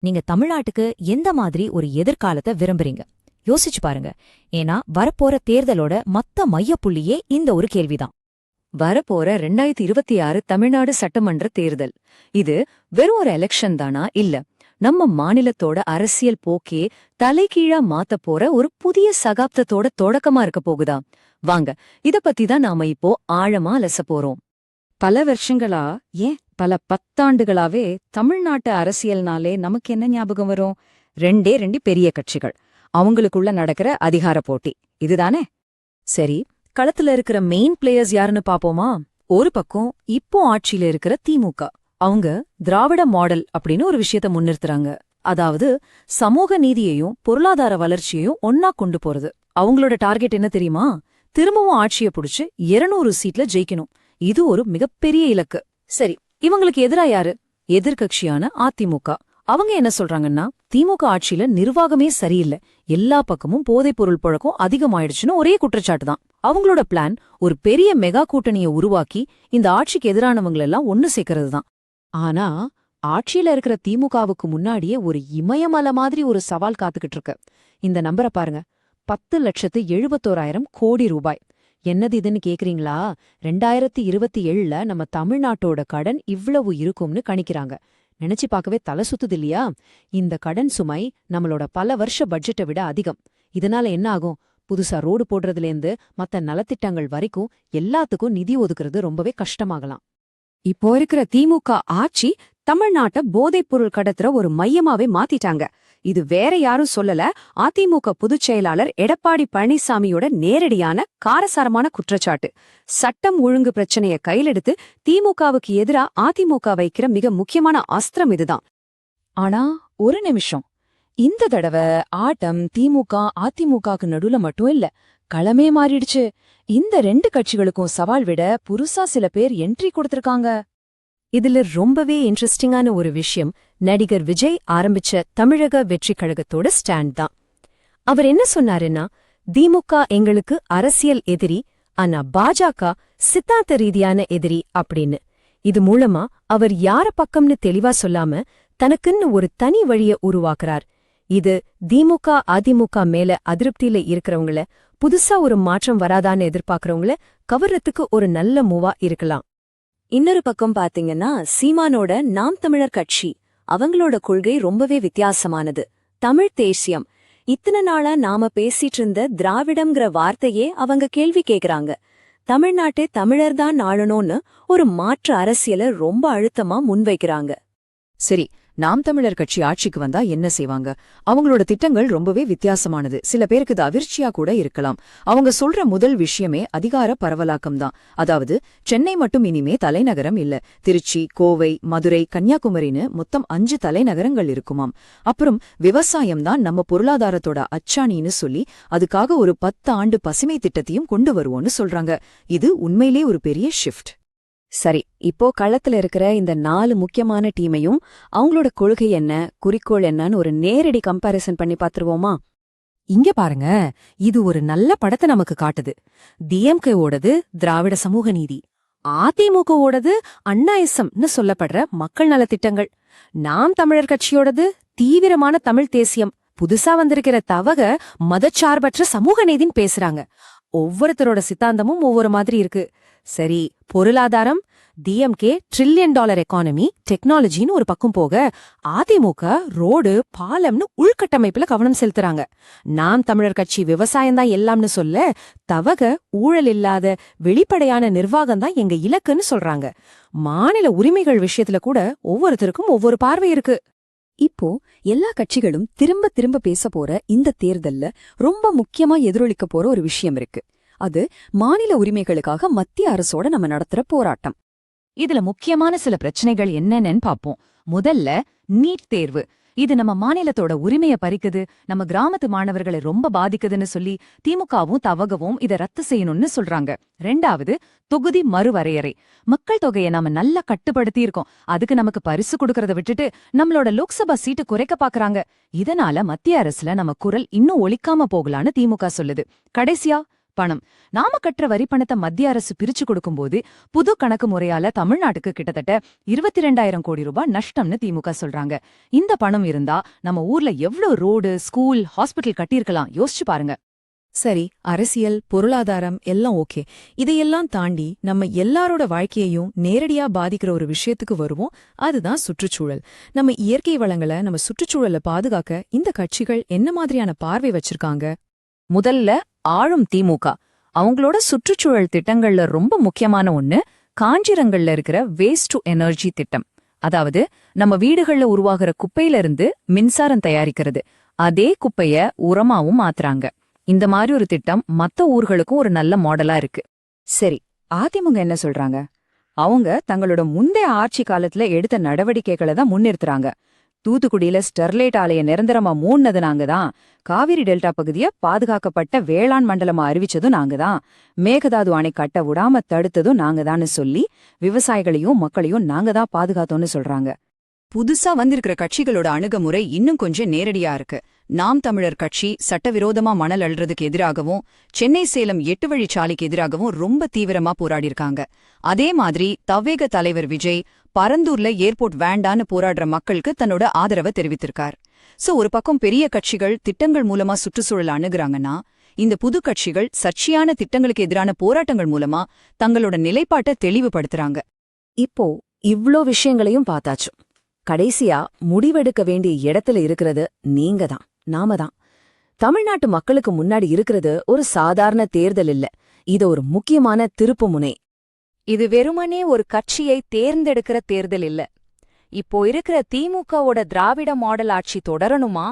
நீங்க தமிழ்நாட்டுக்கு எந்த மாதிரி ஒரு எதிர்காலத்தை விரும்புறீங்க? யோசிச்சு பாருங்க. ஏன்னா வரப்போற தேர்தலோட மொத்த மையப்புள்ளியே இந்த ஒரு கேள்விதான். வரப்போற 2026 தமிழ்நாடு சட்டமன்ற தேர்தல். இது வெறும் ஒரு எலெக்ஷன் தானா? இல்ல, நம்ம மாநிலத்தோட அரசியல் போக்கே தலைகீழா மாத்தப் போற ஒரு புதிய சகாப்தத்தோட தொடக்கமா இருக்க போகுதா? வாங்க, இத பத்தி தான் நாம இப்போ ஆழமா அலச போறோம். பல வருஷங்களா, ஏன் பல பத்தாண்டுகளாவே தமிழ்நாட்டு அரசியல்னாலே நமக்கு என்ன ஞாபகம் வரும்? ரெண்டே ரெண்டு பெரிய கட்சிகள், அவங்களுக்குள்ள நடக்கிற அதிகார போட்டி, இதுதானே? சரி, களத்துல இருக்கிற மெயின் பிளேயர்ஸ் யாருன்னு பாப்போமா? ஒரு பக்கம் இப்போ ஆட்சியில இருக்கிற திமுக. அவங்க திராவிட மாடல் அப்படின்னு ஒரு விஷயத்த முன்னிறுத்துறாங்க. அதாவது சமூக நீதியையும் பொருளாதார வளர்ச்சியையும் ஒன்னா கொண்டு போறது. அவங்களோட டார்கெட் என்ன தெரியுமா? திரும்பவும் ஆட்சியை புடிச்சு 200 சீட்ல ஜெயிக்கணும். இது ஒரு மிகப்பெரிய இலக்கு. சரி, இவங்களுக்கு எதிரா யாரு? எதிர்க்கட்சியான அதிமுக. அவங்க என்ன சொல்றாங்கன்னா, திமுக ஆட்சியில நிர்வாகமே சரியில்லை, எல்லா பக்கமும் போதைப் பொருள் புழக்கம் அதிகமாயிடுச்சுன்னு ஒரே குற்றச்சாட்டு தான். அவங்களோட பிளான் ஒரு பெரிய மெகா கூட்டணியை உருவாக்கி இந்த ஆட்சிக்கு எதிரானவங்களெல்லாம் ஒன்னு சேர்க்கறது தான். ஆனா ஆட்சியில இருக்கிற திமுகவுக்கு முன்னாடியே ஒரு இமயமலை மாதிரி ஒரு சவால் காத்துக்கிட்டு இருக்கு. இந்த நம்பரை பாருங்க, 10,71,000 கோடி ரூபாய். என்னது இதுன்னு கேக்குறீங்களா? 2027ல நம்ம தமிழ்நாட்டோட கடன் இவ்வளவு இருக்கும்னு கணிக்கிறாங்க. நினைச்சு பார்க்கவே தலை சுத்துது இல்லையா? இந்த கடன் சுமை நம்மளோட பல வருஷ பட்ஜெட்டை விட அதிகம். இதனால என்ன ஆகும்? புதுசா ரோடு போடுறதுலேருந்து மத்த நலத்திட்டங்கள் வரைக்கும் எல்லாத்துக்கும் நிதி ஒதுக்குறது ரொம்பவே கஷ்டமாகலாம். இப்போ இருக்கிற திமுக ஆட்சி தமிழ்நாட்டை போதைப் பொருள் கடத்துற ஒரு மையமாவே மாத்திட்டாங்க. இது வேற யாரும் சொல்லல, அதிமுக பொதுச் செயலாளர் எடப்பாடி பழனிசாமியோட நேரடியான காரசாரமான குற்றச்சாட்டு. சட்டம் ஒழுங்கு பிரச்சனைய கையிலெடுத்து திமுகவுக்கு எதிரா அதிமுக வைக்கிற மிக முக்கியமான அஸ்திரம் இதுதான். ஆனா ஒரு நிமிஷம், இந்த தடவை ஆட்டம் திமுக அதிமுகக்கு நடுவுல மட்டும் இல்ல, களமே மாறிடுச்சு. இந்த ரெண்டு கட்சிகளுக்கும் சவால் விட புதுசா சில பேர் என்ட்ரி கொடுத்திருக்காங்க. இதுல ரொம்பவே இன்ட்ரெஸ்டிங்கான ஒரு விஷயம், நடிகர் விஜய் ஆரம்பிச்ச தமிழக வெற்றிக் கழகத்தோட ஸ்டாண்ட் தான். அவர் என்ன சொன்னாருன்னா, திமுக எங்களுக்கு அரசியல் எதிரி, ஆனா பாஜக சித்தாந்த ரீதியான எதிரி அப்படின்னு. இது மூலமா அவர் யார பக்கம்னு தெளிவா சொல்லாம தனக்குன்னு ஒரு தனி வழிய உருவாக்குறார். இது திமுக அதிமுக மேல அதிருப்தியில இருக்கிறவங்கள, புதுசா ஒரு மாற்றம் வராதான்னு எதிர்பார்க்கறவங்கள கவர்றதுக்கு ஒரு நல்ல மூவா இருக்கலாம். இன்னொரு பக்கம் பாத்தீங்கன்னா, சீமானோட நாம் தமிழர் கட்சி, அவங்களோட கொள்கை ரொம்பவே வித்தியாசமானது. தமிழ் தேசியம். இத்தனை நாளா நாம பேசிட்டு இருந்த திராவிடம்ங்கிற வார்த்தையே அவங்க கேள்வி கேக்குறாங்க. தமிழ்நாட்டை தமிழர்தான் ஆளணும்னு ஒரு மாற்று அரசியலை ரொம்ப அழுத்தமா முன்வைக்கிறாங்க. சரி, நாம் தமிழர் கட்சி ஆட்சிக்கு வந்தா என்ன செய்வாங்க? அவங்களோட திட்டங்கள் ரொம்பவே வித்தியாசமானது. சில பேருக்கு இது அதிர்ச்சியா கூட இருக்கலாம். அவங்க சொல்ற முதல் விஷயமே அதிகார பரவலாக்கம் தான். அதாவது சென்னை மட்டும் இனிமே தலைநகரம் இல்ல, திருச்சி, கோவை, மதுரை, கன்னியாகுமரின்னு மொத்தம் 5 தலைநகரங்கள் இருக்குமாம். அப்புறம் விவசாயம் தான் நம்ம பொருளாதாரத்தோட அச்சாணின்னு சொல்லி அதுக்காக ஒரு 10 ஆண்டு பசுமை திட்டத்தையும் கொண்டு வருவோம்னு சொல்றாங்க. இது உண்மையிலே ஒரு பெரிய ஷிஃப்ட். சரி, இப்போ களத்துல இருக்கிற இந்த 4 முக்கியமான டீமையும் அவங்களோட கொள்கை என்ன, குறிக்கோள் என்னன்னு ஒரு நேரடி கம்பாரிசன் பண்ணி பாத்துருவோமா? இங்க பாருங்க, இது ஒரு நல்ல படத்தை நமக்கு காட்டுது. டிஎம்கே ஓடது திராவிட சமூக நீதி, அதிமுக ஓடது அண்ணாயிசம்னு சொல்லப்படுற மக்கள் நலத்திட்டங்கள், நாம் தமிழர் கட்சியோடது தீவிரமான தமிழ் தேசியம், புதுசா வந்திருக்கிற தவக மதச்சார்பற்ற சமூக நீதின்னு பேசுறாங்க. ஒவ்வொருத்தரோட சித்தாந்தமும் ஒவ்வொரு மாதிரி இருக்கு. சரி, பொருளாதாரம், டிஎம்கே $1 ட்ரில்லியன் எக்கானமி, டெக்னாலஜின்னு ஒரு பக்கம் போக, அதிமுக ரோடு பாலம்னு உள்கட்டமைப்புல கவனம் செலுத்துறாங்க. நாம் தமிழர் கட்சி விவசாயம்தான் எல்லாம்னு சொல்ல, தவக ஊழல் இல்லாத வெளிப்படையான நிர்வாகம்தான் எங்க இலக்குன்னு சொல்றாங்க. மாநில உரிமைகள் விஷயத்துல கூட ஒவ்வொருத்தருக்கும் ஒவ்வொரு பார்வை இருக்கு. இப்போ எல்லா கட்சிகளும் திரும்ப திரும்ப பேச போற இந்த தேர்தல்ல ரொம்ப முக்கியமா எதிரொலிக்க போற ஒரு விஷயம் இருக்கு. அது மாநில உரிமைகளுக்காக மத்திய அரசோட நம்ம நடத்துற போராட்டம். இதுல முக்கியமான சில பிரச்சனைகள் என்னன்னு பாப்போம். முதல்ல நீட் தேர்வு. இது நம்ம மாநிலத்தோட உரிமைய பறிக்குது, நம்ம கிராமத்து மாணவர்களை ரொம்ப பாதிக்குதுன்னு சொல்லி திமுகவும் தவகவும் இதை ரத்து செய்யணும்னு சொல்றாங்க. 2வது தொகுதி மறுவரையறை. மக்கள் தொகையை நாம நல்லா கட்டுப்படுத்தி இருக்கோம், அதுக்கு நமக்கு பரிசு கொடுக்கறத விட்டுட்டு நம்மளோட லோக்சபா சீட்டு குறைக்க பாக்குறாங்க. இதனால மத்திய அரசுல நம்ம குரல் இன்னும் ஒலிக்காம போகலான்னு திமுக சொல்லுது. கடைசியா பணம். நாம கட்டுற வரி பணத்தை மத்திய அரசு பிரிச்சு கொடுக்கும்போது புது கணக்கு முறையால தமிழ்நாட்டுக்கு கிட்டத்தட்ட 22,000 கோடி ரூபாய் நஷ்டம்னு திமுக சொல்றாங்க. இந்த பணம் இருந்தா நம்ம ஊர்ல எவ்ளோ ரோடு, ஸ்கூல், ஹாஸ்பிட்டல் கட்டியிருக்கலாம் யோசிச்சு பாருங்க. சரி, அரசியல், பொருளாதாரம் எல்லாம் ஓகே. இதையெல்லாம் தாண்டி நம்ம எல்லாரோட வாழ்க்கையையும் நேரடியா பாதிக்கிற ஒரு விஷயத்துக்கு வருவோம். அதுதான் சுற்றுச்சூழல். நம்ம இயற்கை வளங்களை, நம்ம சுற்றுச்சூழலை பாதுகாக்க இந்த கட்சிகள் என்ன மாதிரியான பார்வை வச்சிருக்காங்க? முதல்ல ஆளும் திமுக. அவங்களோட சுற்றுச்சூழல் திட்டங்கள்ல ரொம்ப முக்கியமான ஒண்ணு காஞ்சிரங்கள்ல இருக்கிற வேஸ்ட் டு எனர்ஜி திட்டம். அதாவது நம்ம வீடுகள்ல உருவாகிற குப்பையில இருந்து மின்சாரம் தயாரிக்கிறது. அதே குப்பைய உரமாவும் மாத்துறாங்க. இந்த மாதிரி ஒரு திட்டம் மத்த ஊர்களுக்கும் ஒரு நல்ல மாடலா இருக்கு. சரி, அதிமுக என்ன சொல்றாங்க? அவங்க தங்களோட முந்தைய ஆட்சி காலத்துல எடுத்த நடவடிக்கைகளை தான் முன்னிறுத்துறாங்க. தூத்துக்குடியில ஸ்டெர்லைட் ஆலைய நிரந்தரமா மூடினது நாங்க தான். காவிரி டெல்டா பகுதிய பாதுகாக்கப்பட்ட வேளாண் மண்டலமா அறிவிச்சதும் நாங்க தான். மேகதாது அணை கட்ட விடாம தடுத்ததும் நாங்க தான்னு சொல்லி விவசாயிகளையும் மக்களையும் நாங்க தான் பாதுகாத்தோம்னு சொல்றாங்க. புதுசா வந்திருக்கிற கட்சிகளோட அணுகுமுறை இன்னும் கொஞ்சம் நேரடியா இருக்கு. நாம் தமிழர் கட்சி சட்டவிரோதமா மணல் அள்ளுறதுக்கு எதிராகவும் சென்னை சேலம் 8 வழிச்சாலைக்கு எதிராகவும் ரொம்ப தீவிரமா போராடிருக்காங்க. அதே மாதிரி தவேக தலைவர் விஜய் பரந்தூர்ல ஏர்போர்ட் வேண்டான்னு போராடுற மக்களுக்கு தன்னோட ஆதரவை தெரிவித்திருக்கார். சோ ஒரு பக்கம் பெரிய கட்சிகள் திட்டங்கள் மூலமா சுற்றுச்சூழல் அணுகுறாங்கன்னா, இந்த புது கட்சிகள் சர்ச்சையான திட்டங்களுக்கு எதிரான போராட்டங்கள் மூலமா தங்களோட நிலைப்பாட்டை தெளிவுபடுத்துறாங்க. இப்போ இவ்ளோ விஷயங்களையும் பார்த்தாச்சு. கடைசியா முடிவெடுக்க வேண்டிய இடத்துல இருக்கிறது நீங்க தான், நாம தான். தமிழ்நாட்டு மக்களுக்கு முன்னாடி இருக்கிறது ஒரு சாதாரண தேர்தல் இல்ல, இது ஒரு முக்கியமான திருப்புமுனை. இது வெறுமனே ஒரு கட்சியை தேர்ந்தெடுக்கிற தேர்தல் இல்ல. இப்போ இருக்கிற திமுகவோட திராவிட மாடல் ஆட்சி தொடரணுமா,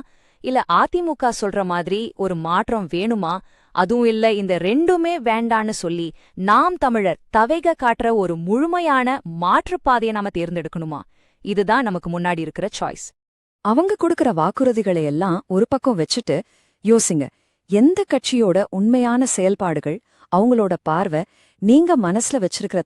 இல்ல அதிமுக சொல்ற மாதிரி ஒரு மாற்றம் வேணுமா, அதுவும் இல்ல இந்த ரெண்டுமே வேண்டான்னு சொல்லி நாம் தமிழர் தவேக காட்டுற ஒரு முழுமையான மாற்றுப்பாதையை நாம தேர்ந்தெடுக்கணுமா? இதுதான் நமக்கு முன்னாடி இருக்கிற சாய்ஸ். அவங்க கொடுக்கற வாக்குறுதிகளை எல்லாம் ஒரு பக்கம் வச்சுட்டு யோசிங்க, எந்த கட்சியோட உண்மையான செயல்பாடுகள், அவங்களோட பார்வை, நீங்க மனசுல வச்சிருக்கிற